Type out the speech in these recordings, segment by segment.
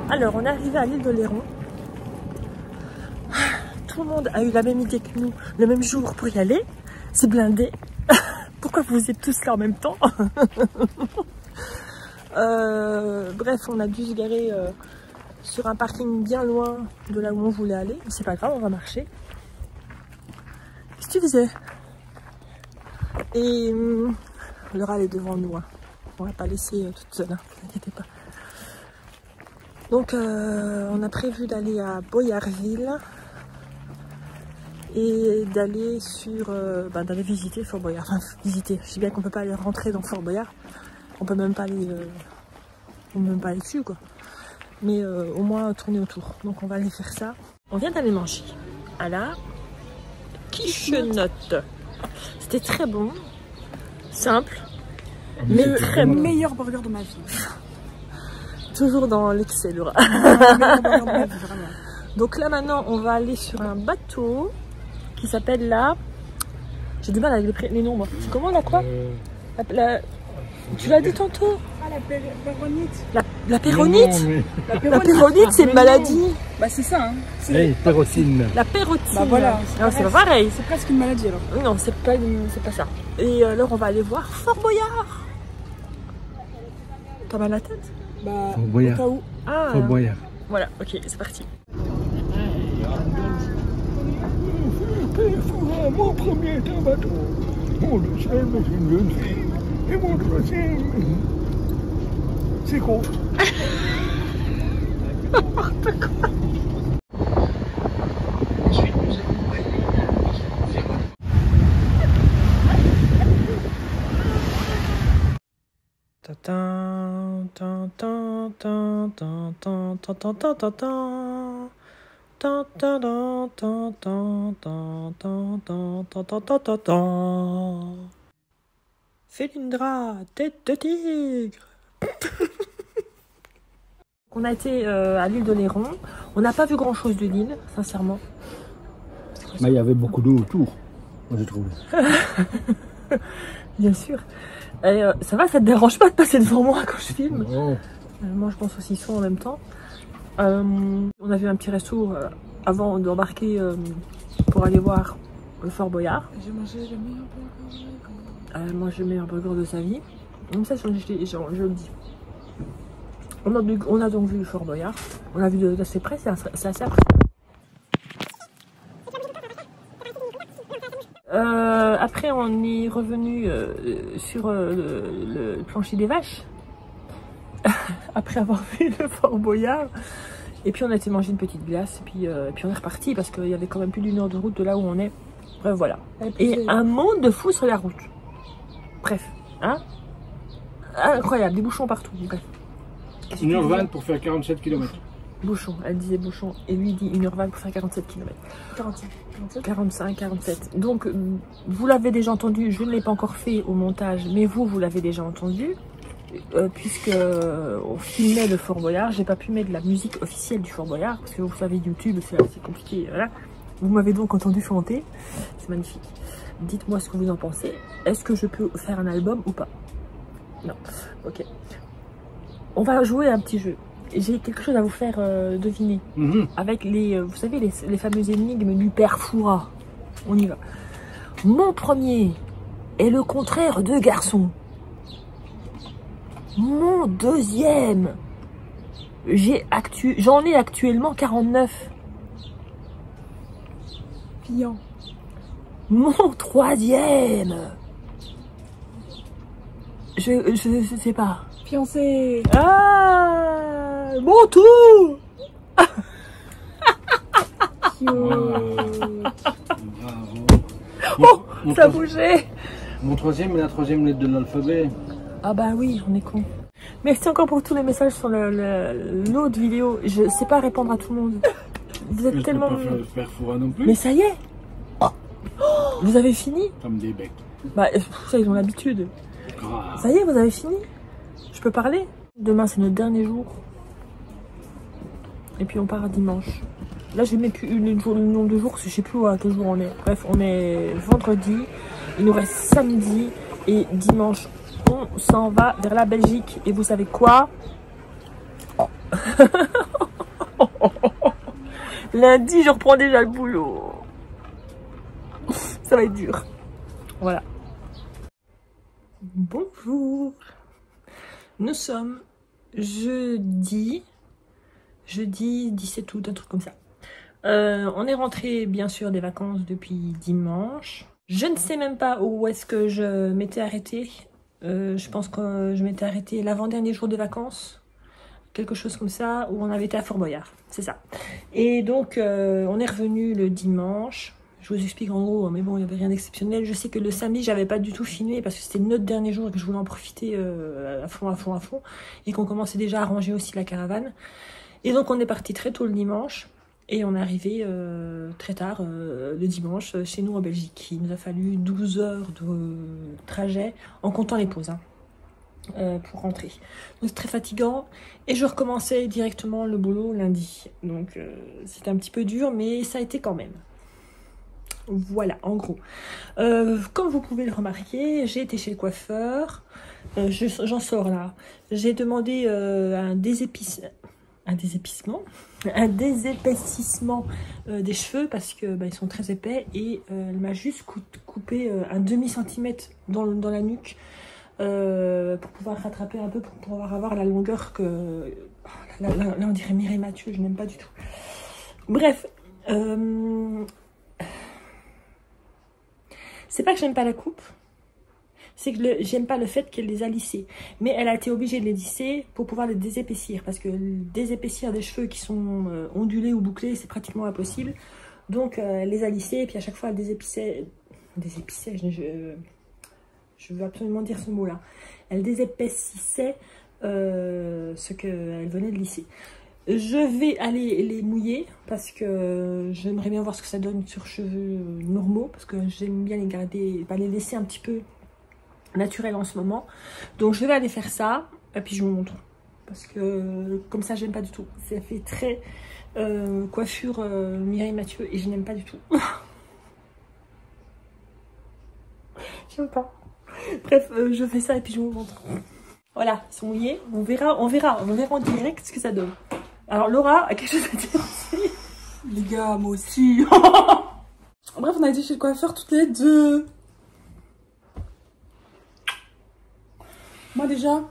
Alors, on est arrivé à l'île d'Oléron. Tout le monde a eu la même idée que nous, le même jour pour y aller. C'est blindé. Pourquoi vous êtes tous là en même temps? Bref, on a dû se garer sur un parking bien loin de là où on voulait aller. C'est pas grave, on va marcher. Qu'est-ce que tu faisais? Et Laura, elle est devant nous. Hein. On va pas laisser toute seule, hein, ne vous inquiétez pas. Donc, on a prévu d'aller à Boyarville et d'aller d'aller visiter Fort Boyard. Enfin, visiter. Je sais bien qu'on peut pas aller rentrer dans Fort Boyard. On peut même pas aller, dessus, quoi. Mais au moins tourner autour. Donc, on va aller faire ça. On vient d'aller manger à la Quichenotte. C'était très bon, simple, mais très bon. Meilleur burger de ma vie. Toujours dans l'excès, Laura. Donc là maintenant, on va aller sur un bateau qui s'appelle la... J'ai du mal avec les noms, moi. C'est comment la quoi Tu l'as dit tantôt. Ah, la péronite. La péronite. Mais... La péronite, c'est une maladie. Bah c'est ça. Hein. Pérotine. La pérotine. Bah voilà. C'est pas pareil. C'est presque une maladie alors. Non, c'est pas ça. Et alors, on va aller voir Fort Boyard. T'as mal à la tête? Bah, Fort Boyard. Au cas où. Ah. Fort Boyard. Voilà, ok, c'est parti. Mon premier est un bateau. Mon deuxième est une jeune fille. Et mon troisième, c'est gros. N'importe quoi. Ensuite, nous avons Felindra, tête de tigre. On a été à l'île d'Oléron. On n'a pas vu grand chose de l'île, sincèrement. Mais il y avait beaucoup d'eau autour, moi j'ai trouvé. Bien sûr. Et, ça va, ça te dérange pas de passer devant moi quand je filme? Oh. Moi je pense aussi son en même temps. On a vu un petit resto avant d'embarquer pour aller voir le Fort Boyard. J'ai mangé le meilleur burger. Moi le meilleur burger de sa vie. Comme ça, je le dis. On a donc vu le Fort Boyard. On l'a vu d'assez près, c'est assez impressionnant. Après, on est revenu sur le plancher des vaches. Après avoir vu le Fort Boyard. Et puis on a été manger une petite glace. Et puis on est reparti parce qu'il y avait quand même plus d'1 heure de route de là où on est. Bref, voilà. Et un monde de fous sur la route. Bref, hein? Incroyable, des bouchons partout. Bref. 1h20 pour faire 47 km. Bouchon, elle disait bouchon. Et lui dit 1h20 pour faire 47 km. 45, 47. Donc, vous l'avez déjà entendu, je ne l'ai pas encore fait au montage, mais vous l'avez déjà entendu. Puisque on filmait le Fort Boyard, j'ai pas pu mettre la musique officielle du Fort Boyard, parce que vous savez, YouTube, c'est assez compliqué. Voilà. Vous m'avez donc entendu chanter. C'est magnifique. Dites-moi ce que vous en pensez. Est-ce que je peux faire un album ou pas? Non. Ok. On va jouer à un petit jeu. J'ai quelque chose à vous faire deviner. Avec les, vous savez, les fameuses énigmes du père Fouras. On y va. Mon premier est le contraire de garçon. Mon deuxième, j'en ai actuellement 49. Client. Mon troisième, je sais pas. Fiancé. Ah, mon tout. Oh, ça bougeait. Mon troisième est la troisième lettre de l'alphabet. Ah bah oui, on est con. Merci encore pour tous les messages sur l'autre vidéo. Je sais pas répondre à tout le monde. Vous êtes tellement... Je peux pas faire Fouras non plus. Mais ça y est. Oh, vous avez fini? Comme des becs. Bah ça, ils ont l'habitude. Ah. Ça y est, vous avez fini? Je peux parler? Demain, c'est notre dernier jour. Et puis on part à dimanche. Là, j'ai mis plus le nombre de jours, parce que je sais plus à quel jour on est. Bref, on est vendredi. Il nous reste samedi et dimanche. On s'en va vers la Belgique. Et vous savez quoi? Lundi, je reprends déjà le boulot. Ça va être dur. Voilà. Bonjour. Nous sommes jeudi 17 août, un truc comme ça. On est rentré bien sûr des vacances depuis dimanche. Je ne sais même pas où est-ce que je m'étais arrêtée. Je pense que je m'étais arrêtée l'avant-dernier jour de vacances. Quelque chose comme ça, où on avait été à Fort Boyard. C'est ça. Et donc, on est revenu le dimanche. Je vous explique en gros, mais bon, il n'y avait rien d'exceptionnel. Je sais que le samedi, j'avais pas du tout filmé parce que c'était notre dernier jour et que je voulais en profiter à fond. Et qu'on commençait déjà à ranger aussi la caravane. Et donc, on est parti très tôt le dimanche. Et on est arrivé très tard le dimanche chez nous en Belgique. Il nous a fallu 12 heures de trajet en comptant les pauses pour rentrer. Donc c'est très fatigant. Et je recommençais directement le boulot lundi. Donc c'était un petit peu dur, mais ça a été quand même. Voilà, en gros. Comme vous pouvez le remarquer, j'ai été chez le coiffeur. J'en sors là. J'ai demandé un désépaississement des cheveux parce que ils sont très épais et elle m'a juste coupé un demi-centimètre dans la nuque pour pouvoir rattraper un peu, pour pouvoir avoir la longueur que... Là on dirait Mireille Mathieu, je n'aime pas du tout. Bref, c'est pas que j'aime pas la coupe, c'est que j'aime pas le fait qu'elle les a lissés. Mais elle a été obligée de les lisser pour pouvoir les désépaissir. Parce que désépaissir des cheveux qui sont ondulés ou bouclés, c'est pratiquement impossible. Donc elle les a lissés et puis à chaque fois elle désépissait. Désépissait, je veux absolument dire ce mot-là. Elle désépaississait ce qu'elle venait de lisser. Je vais aller les mouiller parce que j'aimerais bien voir ce que ça donne sur cheveux normaux. Parce que j'aime bien les garder, les laisser un petit peu naturel en ce moment. Donc je vais aller faire ça et puis je vous montre parce que comme ça j'aime pas du tout. Ça fait très coiffure Mireille Mathieu et je n'aime pas du tout. J'aime pas. Bref, je fais ça et puis je vous montre. Voilà, ils sont mouillés. On verra en direct ce que ça donne. Alors Laura a quelque chose à dire aussi. Les gars, moi aussi. Bref, on a été chez le coiffeur toutes les deux. Moi déjà,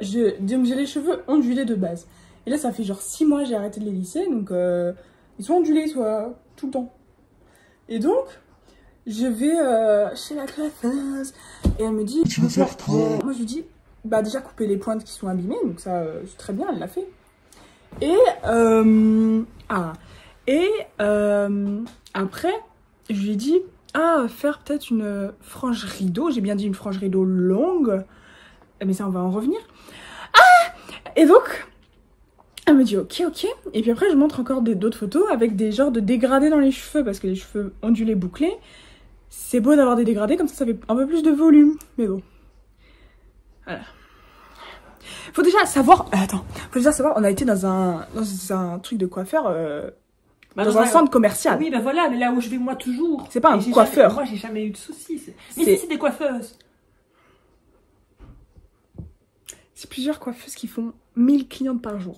j'ai les cheveux ondulés de base. Et là, ça fait genre 6 mois j'ai arrêté de les lisser. Donc, ils sont ondulés, tout le temps. Et donc, je vais chez la coiffeuse. Et elle me dit... Tu veux faire quoi? Moi, je lui dis, bah déjà couper les pointes qui sont abîmées. Donc ça, c'est très bien, elle l'a fait. Et, après, je lui ai dit... Ah, faire peut-être une frange rideau. J'ai bien dit une frange rideau longue. Mais ça, on va en revenir. Ah! Et donc, elle me dit ok. Et puis après, je montre encore d'autres photos avec des genres de dégradés dans les cheveux. Parce que les cheveux ondulés, bouclés, c'est beau d'avoir des dégradés. Comme ça fait un peu plus de volume. Mais bon. Voilà. Faut déjà savoir... on a été dans un truc de coiffeur... dans un centre commercial. Oui, ben voilà, mais là où je vais moi toujours. C'est pas un coiffeur. Moi, j'ai jamais eu de soucis. Mais si, c'est des coiffeuses. C'est plusieurs coiffeuses qui font 1000 clientes par jour.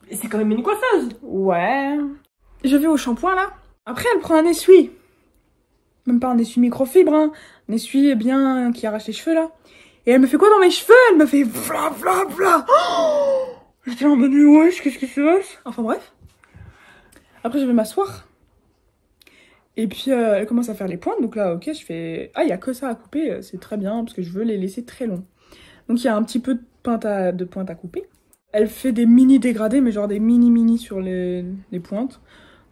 Et c'est quand même une coiffeuse. Ouais. Je vais au shampoing, là. Après, elle prend un essuie. Même pas un essuie microfibre, hein. Un essuie bien qui arrache les cheveux, là. Et elle me fait quoi dans mes cheveux? Elle me fait vla. Oh, j'étais en mode, wesh, qu'est-ce qui se passe? Enfin, bref. Après, je vais m'asseoir. Et puis, elle commence à faire les pointes. Donc là, ok, je fais... Ah, il n'y a que ça à couper. C'est très bien, parce que je veux les laisser très longs. Donc, il y a un petit peu de pointe à couper. Elle fait des mini dégradés, mais genre des mini sur les pointes.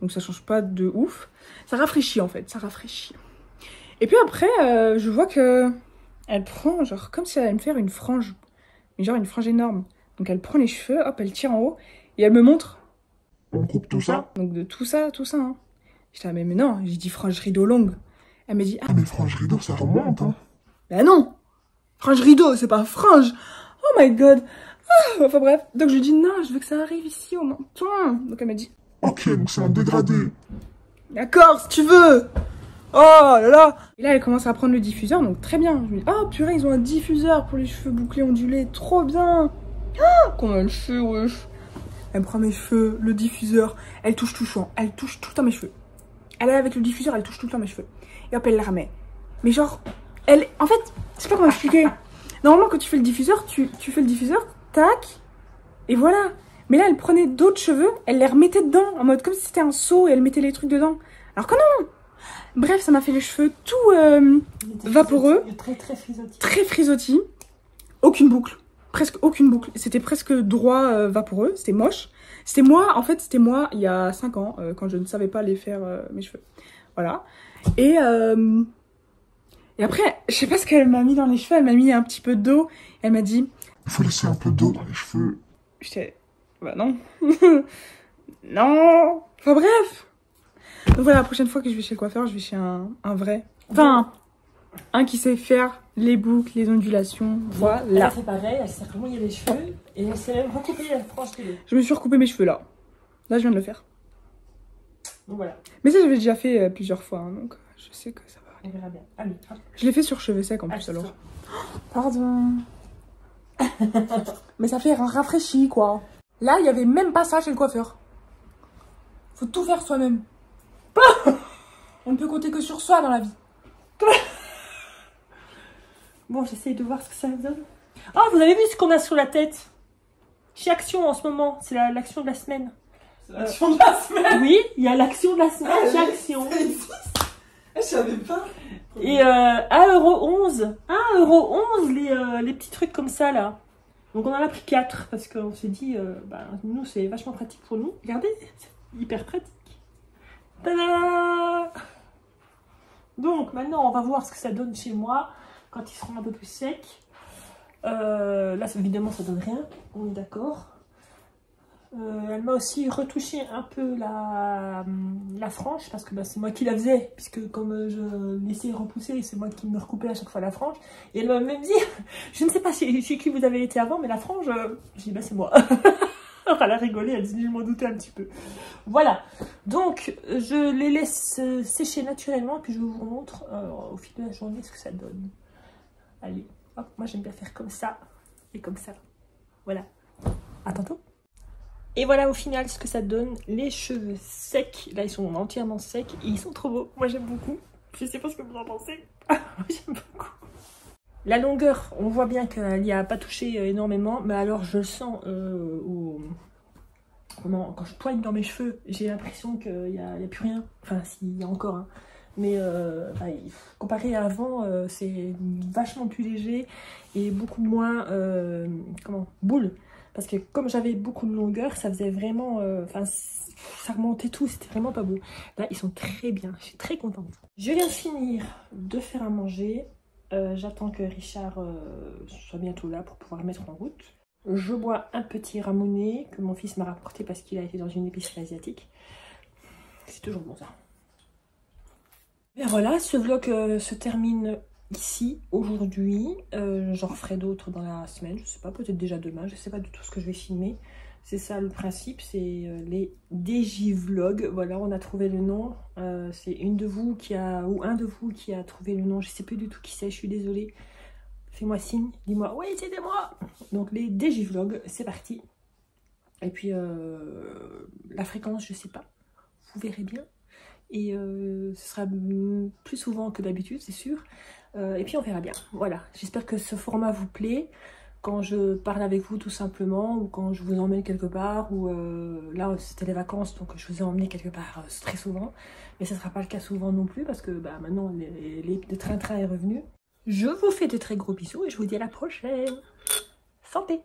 Donc, ça change pas de ouf. Ça rafraîchit, en fait. Ça rafraîchit. Et puis après, je vois que... Elle prend, genre, comme si elle allait me faire une frange. Mais genre, une frange énorme. Donc, elle prend les cheveux, hop, elle tire en haut. Et elle me montre... On coupe tout ça? Donc de tout ça, hein. J'étais là, mais non, j'ai dit frange rideau longue. Elle m'a dit, ah mais frange rideau, ça remonte, hein. Bah non, frange rideau, c'est pas frange. Oh my god. Ah, enfin bref, donc je lui dis, non, je veux que ça arrive ici au menton. Donc elle m'a dit, ok, donc c'est un dégradé. D'accord, si tu veux. Oh là là. Et là, elle commence à prendre le diffuseur, donc très bien. Je me dis, oh purée, ils ont un diffuseur pour les cheveux bouclés ondulés, trop bien. Ah, comment elle fait, wesh. Elle me prend mes cheveux, le diffuseur, elle touche tout le temps. Elle touche tout le temps mes cheveux. Elle est avec le diffuseur, elle touche tout le temps mes cheveux. Et hop, elle les remet. Mais genre, elle... En fait, je sais pas comment expliquer. Normalement, quand tu fais le diffuseur, tu fais le diffuseur, tac, et voilà. Mais là, elle prenait d'autres cheveux, elle les remettait dedans, en mode comme si c'était un seau, et elle mettait les trucs dedans. Alors que non. Bref, ça m'a fait les cheveux tout vaporeux. Très frisottis. Très frisottis. Aucune boucle. Presque aucune boucle. C'était presque droit vaporeux. C'était moche. C'était moi, en fait, c'était moi il y a 5 ans, quand je ne savais pas les faire mes cheveux. Voilà. Et après, je sais pas ce qu'elle m'a mis dans les cheveux. Elle m'a mis un petit peu d'eau. Elle m'a dit... Il faut laisser un peu d'eau dans les cheveux. J'étais... Bah non. Non. Enfin bref. Donc voilà, la prochaine fois que je vais chez le coiffeur, je vais chez un vrai. Enfin, un qui sait faire les boucles, les ondulations. Voilà. Elle a fait pareil, elle s'est remouillé les cheveux et elle s'est même recoupée la frange de l'eau. Je me suis recoupé mes cheveux là. Là, je viens de le faire. Donc voilà. Mais ça, j'avais déjà fait plusieurs fois, hein, donc je sais que ça va aller. On verra bien. Allez, hop. Je l'ai fait sur cheveux secs en plus alors. Pardon. Mais ça fait rafraîchi quoi. Là, il y avait même pas ça chez le coiffeur. Faut tout faire soi-même. On ne peut compter que sur soi dans la vie. Bon, j'essaye de voir ce que ça donne. Oh, vous avez vu ce qu'on a sur la tête? Chez Action en ce moment, c'est l'action de la semaine. C'est l'action de la semaine. Oui, il y a l'action de la semaine chez Action. Je savais pas. Et 1,11 €. 1,11 € les petits trucs comme ça là. Donc on en a pris 4 parce qu'on s'est dit, bah, nous c'est vachement pratique pour nous. Regardez, c'est hyper pratique. Tada! Donc maintenant on va voir ce que ça donne chez moi quand ils seront un peu plus secs. Là évidemment ça donne rien, on est d'accord. Elle m'a aussi retouché un peu la frange parce que bah, c'est moi qui la faisais, puisque comme je laissais repousser, c'est moi qui me recoupais à chaque fois la frange. Et elle m'a même dit, je ne sais pas chez qui vous avez été avant, mais la frange, j'ai dit bah c'est moi. Alors elle a rigolé, elle dit je m'en doutais un petit peu. Voilà, donc je les laisse sécher naturellement et puis je vous montre au fil de la journée ce que ça donne. Allez, hop, moi j'aime bien faire comme ça et comme ça. Voilà, à tantôt. Et voilà au final ce que ça donne, les cheveux secs, là ils sont entièrement secs et ils sont trop beaux, moi j'aime beaucoup, je sais pas ce que vous en pensez, j'aime beaucoup. La longueur, on voit bien qu'elle n'y a pas touché énormément, mais alors je le sens quand je poigne dans mes cheveux, j'ai l'impression qu'il n'y a plus rien, enfin s'il y a encore, hein. Mais comparé à avant, c'est vachement plus léger et beaucoup moins, boule. Parce que comme j'avais beaucoup de longueur, ça faisait vraiment... ça remontait tout, c'était vraiment pas beau. Là, ils sont très bien, je suis très contente. Je viens de finir de faire à manger. J'attends que Richard soit bientôt là pour pouvoir le mettre en route. Je bois un petit ramonné que mon fils m'a rapporté parce qu'il a été dans une épicerie asiatique. C'est toujours bon ça. Et voilà, ce vlog se termine ici, aujourd'hui. J'en referai d'autres dans la semaine, je sais pas, peut-être déjà demain, je sais pas du tout ce que je vais filmer. C'est ça le principe, c'est les DJvlogs. Voilà, on a trouvé le nom. C'est une de vous qui a, ou un de vous qui a trouvé le nom, je sais plus du tout qui c'est, je suis désolée. Fais-moi signe, dis-moi, oui c'était moi. Donc les DJvlogs, c'est parti. Et puis la fréquence, je sais pas, vous verrez bien. Et ce sera plus souvent que d'habitude, c'est sûr. Et puis on verra bien. Voilà, j'espère que ce format vous plaît. Quand je parle avec vous tout simplement, ou quand je vous emmène quelque part, ou là c'était les vacances, donc je vous ai emmené quelque part très souvent. Mais ce ne sera pas le cas souvent non plus, parce que bah, maintenant le train-train est revenu. Je vous fais de très gros bisous et je vous dis à la prochaine. Santé!